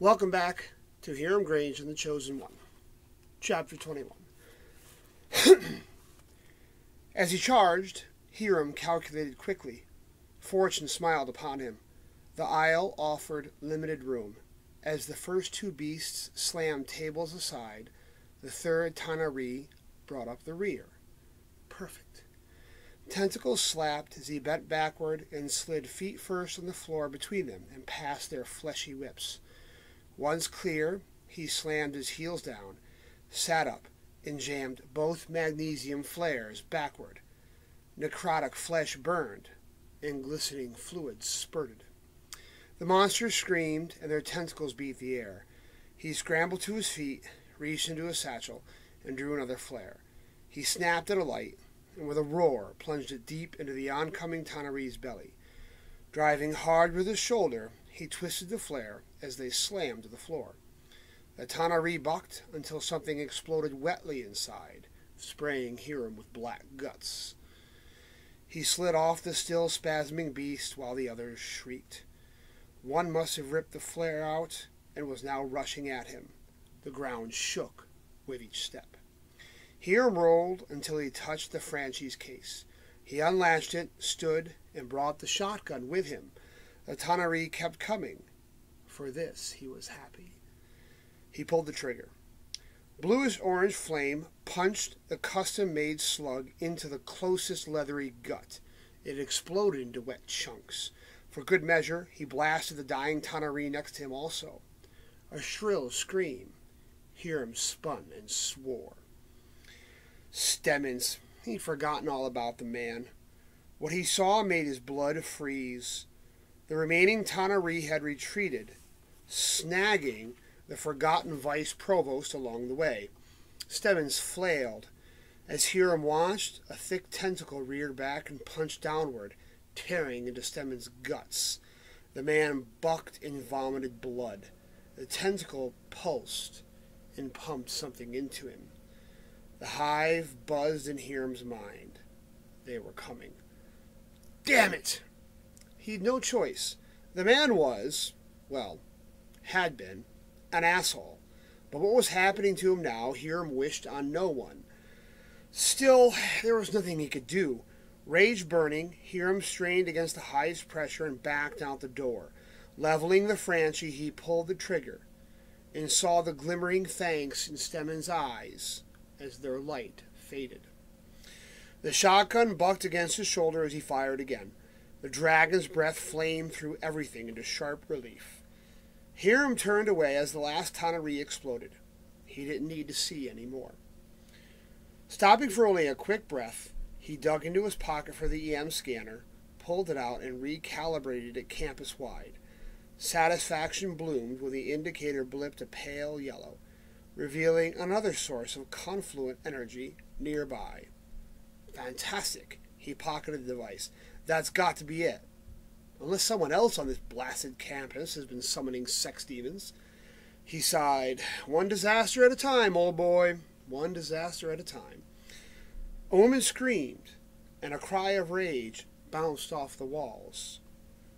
Welcome back to Hiram, Grange, and the Chosen One, Chapter 21. As he charged, Hiram calculated quickly. Fortune smiled upon him. The aisle offered limited room. As the first two beasts slammed tables aside, the third Tanaree brought up the rear. Perfect. Tentacles slapped as he bent backward and slid feet first on the floor between them and past their fleshy whips. Once clear, he slammed his heels down, sat up, and jammed both magnesium flares backward. Necrotic flesh burned, and glistening fluids spurted. The monsters screamed, and their tentacles beat the air. He scrambled to his feet, reached into a satchel, and drew another flare. He snapped at a light, and with a roar plunged it deep into the oncoming Tanaree's belly. Driving hard with his shoulder, he twisted the flare as they slammed to the floor. The Tanaree bucked until something exploded wetly inside, spraying Hiram with black guts. He slid off the still spasming beast while the others shrieked. One must have ripped the flare out and was now rushing at him. The ground shook with each step. Hiram rolled until he touched the Franchi's case. He unlatched it, stood, and brought the shotgun with him. The Tanaree kept coming. For this he was happy. He pulled the trigger. Bluish-orange flame punched the custom-made slug into the closest leathery gut. It exploded into wet chunks. For good measure, he blasted the dying Tanaree next to him also. A shrill scream. Hiram spun and swore. Stemmons. He'd forgotten all about the man. What he saw made his blood freeze. The remaining Tanaree had retreated, snagging the forgotten vice provost along the way. Stemmons flailed. As Hiram watched, a thick tentacle reared back and punched downward, tearing into Stemmons' guts. The man bucked and vomited blood. The tentacle pulsed and pumped something into him. The hive buzzed in Hiram's mind. They were coming. Damn it! He'd no choice. The man was, well, had been, an asshole. But what was happening to him now, Hiram wished on no one. Still, there was nothing he could do. Rage burning, Hiram strained against the hive's pressure and backed out the door. Leveling the Franchi, he pulled the trigger and saw the glimmering fangs in Stemmons' eyes as their light faded. The shotgun bucked against his shoulder as he fired again. The dragon's breath flamed through everything into sharp relief. Hiram turned away as the last Tanaree exploded. He didn't need to see any more. Stopping for only a quick breath, he dug into his pocket for the EM scanner, pulled it out, and recalibrated it campus-wide. Satisfaction bloomed when the indicator blipped a pale yellow, revealing another source of confluent energy nearby. Fantastic. He pocketed the device. That's got to be it. Unless someone else on this blasted campus has been summoning sex demons. He sighed. One disaster at a time, old boy. One disaster at a time. A woman screamed, and a cry of rage bounced off the walls.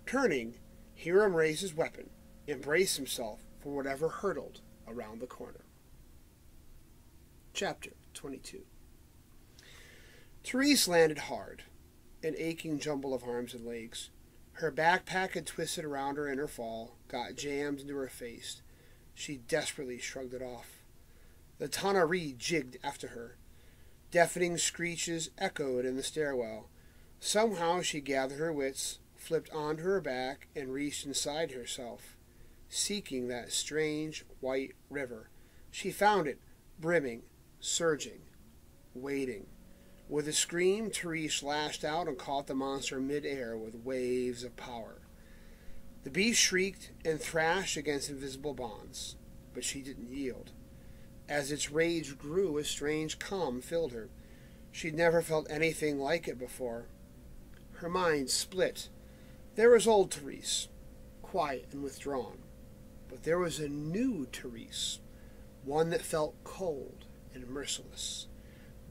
Turning, Hiram raised his weapon and braced himself for whatever hurtled around the corner. Chapter 22. Therese landed hard, an aching jumble of arms and legs. Her backpack had twisted around her in her fall, got jammed into her face. She desperately shrugged it off. The Tanaree jigged after her. Deafening screeches echoed in the stairwell. Somehow she gathered her wits, flipped onto her back, and reached inside herself, seeking that strange white river. She found it, brimming, surging, waiting. With a scream, Therese lashed out and caught the monster mid-air with waves of power. The beast shrieked and thrashed against invisible bonds, but she didn't yield. As its rage grew, a strange calm filled her. She'd never felt anything like it before. Her mind split. There was old Therese, quiet and withdrawn. But there was a new Therese, one that felt cold and merciless.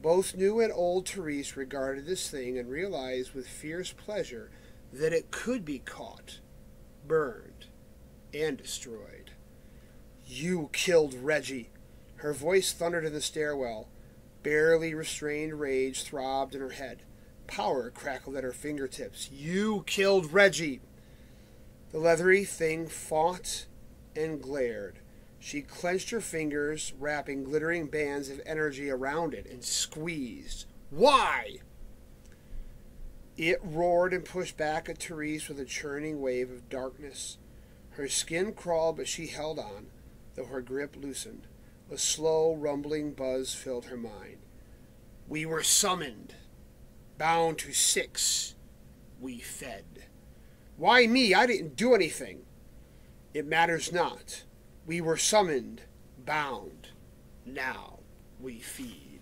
Both new and old Therese regarded this thing and realized with fierce pleasure that it could be caught, burned, and destroyed. You killed Reggie. Her voice thundered in the stairwell. Barely restrained rage throbbed in her head. Power crackled at her fingertips. You killed Reggie. The leathery thing fought and glared. She clenched her fingers, wrapping glittering bands of energy around it, and squeezed. Why? It roared and pushed back at Therese with a churning wave of darkness. Her skin crawled, but she held on, though her grip loosened. A slow, rumbling buzz filled her mind. We were summoned. Bound to 6. We fed. Why me? I didn't do anything. It matters not. We were summoned, bound. Now we feed.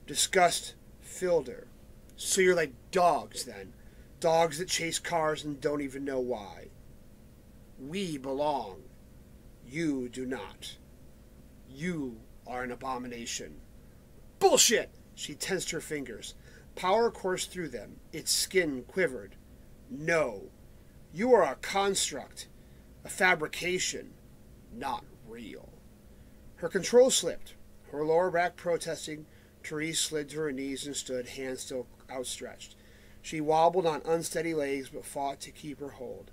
Disgust filled her. So you're like dogs, then. Dogs that chase cars and don't even know why. We belong. You do not. You are an abomination. Bullshit! She tensed her fingers. Power coursed through them. Its skin quivered. No. You are a construct. A fabrication. Not real. Her control slipped. Her lower back protesting, Therese slid to her knees and stood, hands still outstretched. She wobbled on unsteady legs but fought to keep her hold.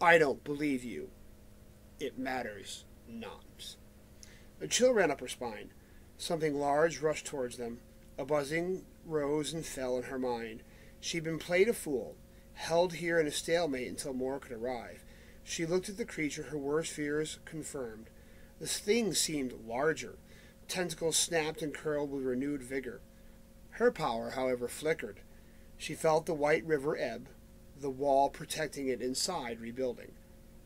I don't believe you. It matters not. A chill ran up her spine. Something large rushed towards them. A buzzing rose and fell in her mind. She'd been played a fool, held here in a stalemate until more could arrive. She looked at the creature, her worst fears confirmed. This thing seemed larger. Tentacles snapped and curled with renewed vigor. Her power, however, flickered. She felt the white river ebb, the wall protecting it inside rebuilding.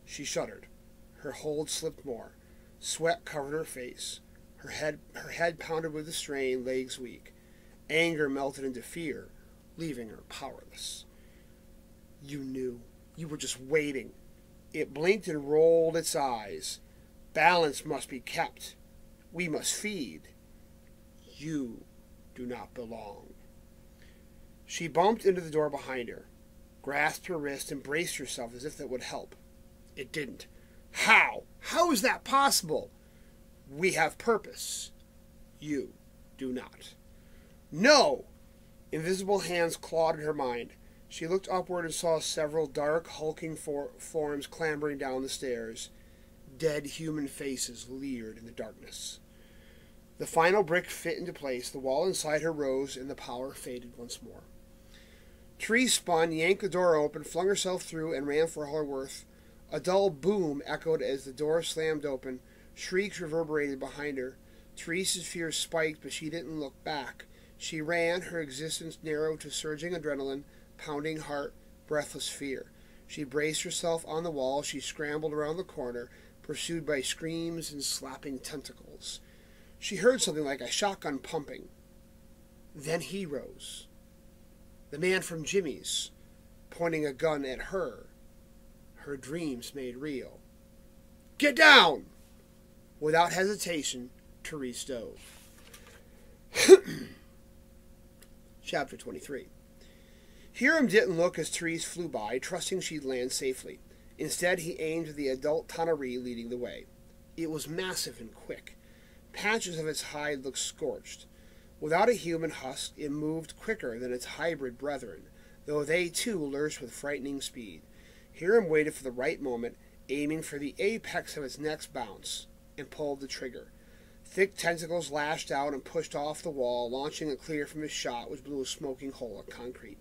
She shuddered. Her hold slipped more. Sweat covered her face. Her head pounded with the strain, legs weak. Anger melted into fear, leaving her powerless. You knew. You were just waiting. It blinked and rolled its eyes. Balance must be kept. We must feed. You do not belong. She bumped into the door behind her, grasped her wrist, and braced herself as if that would help. It didn't. How? How is that possible? We have purpose. You do not. No! Invisible hands clawed at her mind. She looked upward and saw several dark, hulking forms clambering down the stairs. Dead human faces leered in the darkness. The final brick fit into place. The wall inside her rose, and the power faded once more. Therese spun, yanked the door open, flung herself through, and ran for all her worth. A dull boom echoed as the door slammed open. Shrieks reverberated behind her. Therese's fears spiked, but she didn't look back. She ran, her existence narrowed to surging adrenaline, pounding heart, breathless fear. She braced herself on the wall. She scrambled around the corner, pursued by screams and slapping tentacles. She heard something like a shotgun pumping. Then he rose. The man from Jimmy's, pointing a gun at her. Her dreams made real. Get down! Without hesitation, Therese dove. Chapter 23. Hiram didn't look as Therese flew by, trusting she'd land safely. Instead, he aimed at the adult Tanaree leading the way. It was massive and quick. Patches of its hide looked scorched. Without a human husk, it moved quicker than its hybrid brethren, though they too lurched with frightening speed. Hiram waited for the right moment, aiming for the apex of its next bounce, and pulled the trigger. Thick tentacles lashed out and pushed off the wall, launching it clear from his shot, which blew a smoking hole of concrete.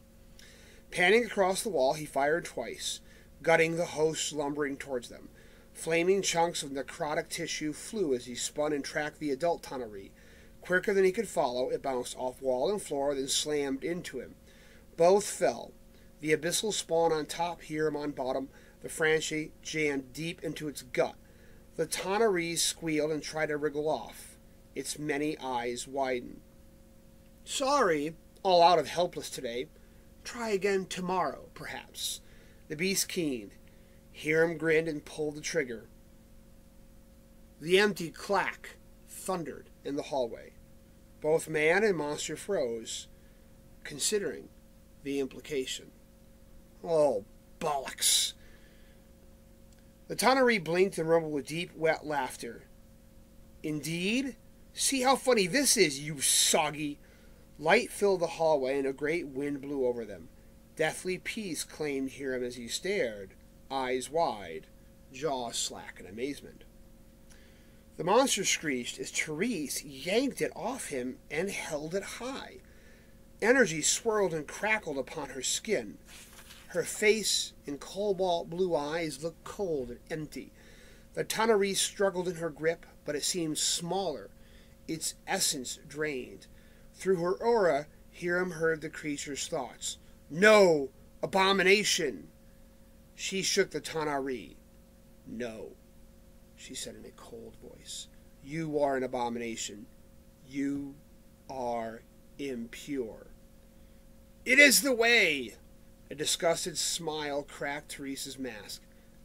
Panning across the wall, he fired twice, gutting the hosts lumbering towards them. Flaming chunks of necrotic tissue flew as he spun and tracked the adult Tanaree. Quicker than he could follow, it bounced off wall and floor, then slammed into him. Both fell. The abyssal spawn on top, Hiram on bottom, the Franchi jammed deep into its gut. The Tanaree squealed and tried to wriggle off. Its many eyes widened. Sorry, all out of helpless today. Try again tomorrow, perhaps. The beast keened. Hiram grinned and pulled the trigger. The empty clack thundered in the hallway. Both man and monster froze, considering the implication. Oh, bollocks! The Tanaree blinked and rumbled with deep, wet laughter. Indeed? See how funny this is, you soggy. Light filled the hallway and a great wind blew over them. Deathly peace claimed Hiram as he stared, eyes wide, jaw slack in amazement. The monster screeched as Therese yanked it off him and held it high. Energy swirled and crackled upon her skin. Her face and cobalt blue eyes looked cold and empty. The Tanaree struggled in her grip, but it seemed smaller, its essence drained. Through her aura, Hiram heard the creature's thoughts. No! Abomination! She shook the Tanaree. No, she said in a cold voice. You are an abomination. You are impure. It is the way! A disgusted smile cracked Therese's mask.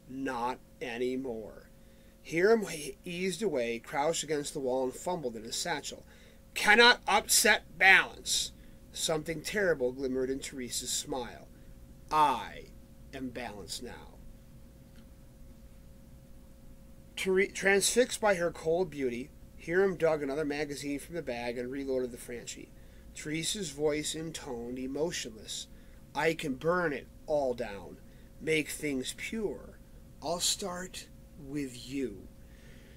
Not anymore. Hiram eased away, crouched against the wall, and fumbled in his satchel. Cannot upset balance. Something terrible glimmered in Therese's smile. I am balanced now. Transfixed by her cold beauty, Hiram dug another magazine from the bag and reloaded the Franchi. Therese's voice intoned, emotionless. I can burn it all down, make things pure. I'll start with you.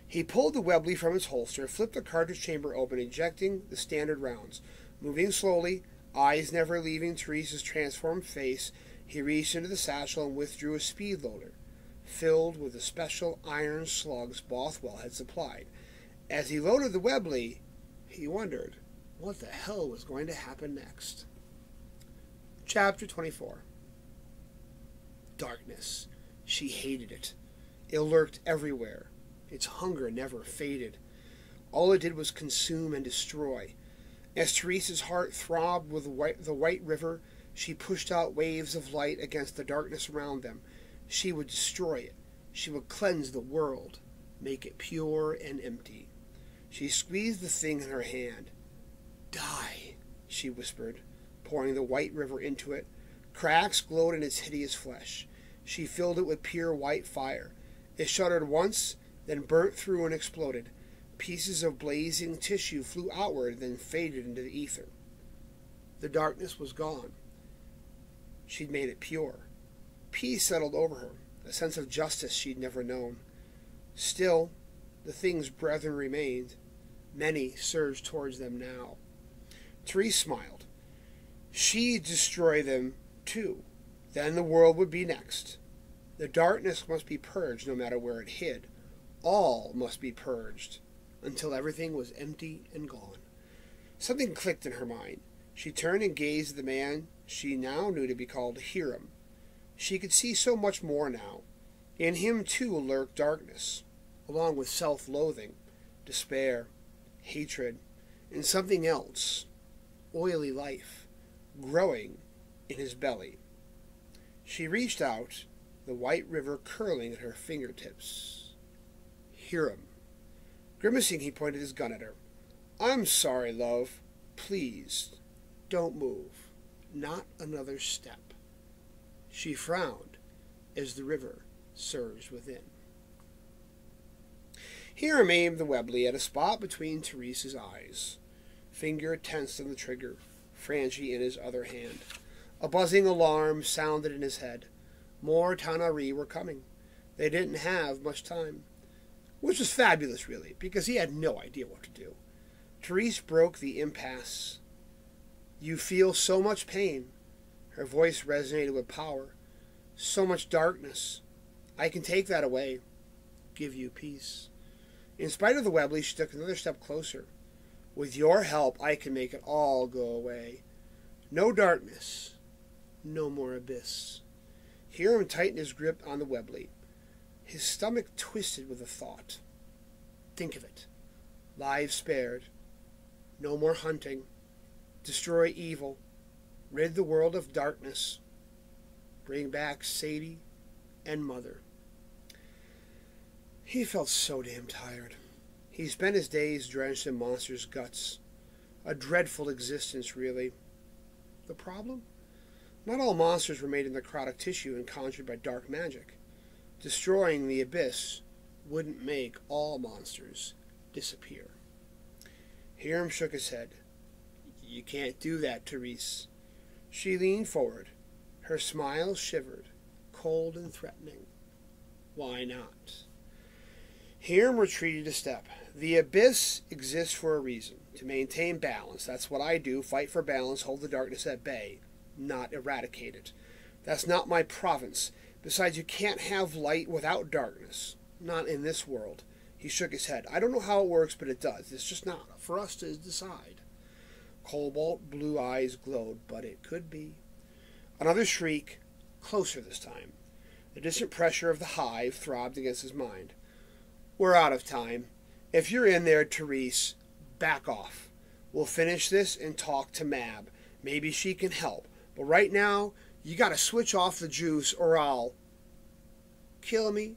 He pulled the Webley from its holster, flipped the cartridge chamber open, ejecting the standard rounds. Moving slowly, eyes never leaving Therese's transformed face, he reached into the satchel and withdrew a speed loader, filled with the special iron slugs Bothwell had supplied. As he loaded the Webley, he wondered what the hell was going to happen next. Chapter 24. Darkness. She hated it. It lurked everywhere. Its hunger never faded. All it did was consume and destroy. As Therese's heart throbbed with the white river, she pushed out waves of light against the darkness around them. She would destroy it. She would cleanse the world, make it pure and empty. She squeezed the thing in her hand. Die, she whispered, pouring the white river into it. Cracks glowed in its hideous flesh. She filled it with pure white fire. It shuddered once, then burnt through and exploded. Pieces of blazing tissue flew outward, then faded into the ether. The darkness was gone. She'd made it pure. Peace settled over her, a sense of justice she'd never known. Still, the thing's brethren remained. Many surged towards them now. Therese smiled. She'd destroy them, too. Then the world would be next. The darkness must be purged no matter where it hid. All must be purged until everything was empty and gone. Something clicked in her mind. She turned and gazed at the man she now knew to be called Hiram. She could see so much more now. In him, too, lurked darkness, along with self-loathing, despair, hatred, and something else, oily life, growing in his belly. She reached out, the white river curling at her fingertips. Hiram. Grimacing, he pointed his gun at her. I'm sorry, love. Please, don't move. Not another step. She frowned as the river surged within. Hiram aimed the Webley at a spot between Therese's eyes. Finger tensed on the trigger, Franchi in his other hand. A buzzing alarm sounded in his head. More Tanaree were coming. They didn't have much time. Which was fabulous, really, because he had no idea what to do. Therese broke the impasse. You feel so much pain. Her voice resonated with power. So much darkness. I can take that away. Give you peace. In spite of the Webley, she took another step closer. With your help, I can make it all go away. No darkness. No more abyss. Hiram tightened his grip on the Webley. His stomach twisted with a thought. Think of it. Lives spared. No more hunting. Destroy evil. Rid the world of darkness. Bring back Sadie and Mother. He felt so damn tired. He spent his days drenched in monsters' guts. A dreadful existence, really. The problem? Not all monsters were made in necrotic tissue and conjured by dark magic. Destroying the abyss wouldn't make all monsters disappear. Hiram shook his head. You can't do that, Therese. She leaned forward. Her smile shivered, cold and threatening. Why not? Hiram retreated a step. The abyss exists for a reason, to maintain balance. That's what I do, fight for balance, hold the darkness at bay, not eradicate it. That's not my province. Besides, you can't have light without darkness. Not in this world. He shook his head. I don't know how it works, but it does. It's just not for us to decide. Cobalt blue eyes glowed, but it could be. Another shriek, closer this time. The distant pressure of the hive throbbed against his mind. We're out of time. If you're in there, Therese, back off. We'll finish this and talk to Mab. Maybe she can help. But right now, you gotta switch off the juice or I'll... Kill me?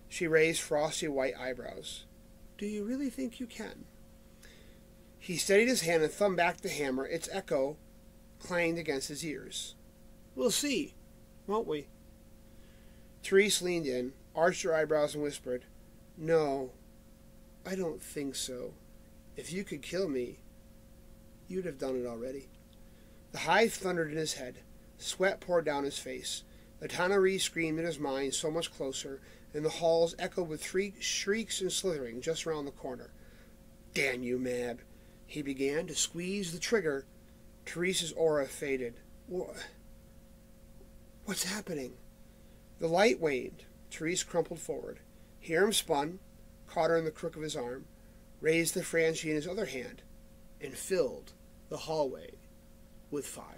She raised frosty white eyebrows. Do you really think you can? He steadied his hand and thumbed back the hammer. Its echo clanged against his ears. We'll see, won't we? Therese leaned in, arched her eyebrows and whispered, No, I don't think so. If you could kill me, you'd have done it already. The hive thundered in his head. Sweat poured down his face. The Tanaree screamed in his mind so much closer, and the halls echoed with shrieks and slithering just around the corner. Damn you, Mab. He began to squeeze the trigger. Therese's aura faded. What's happening? The light waned. Therese crumpled forward. Hiram spun, caught her in the crook of his arm, raised the Franchi in his other hand, and filled the hallway with fire.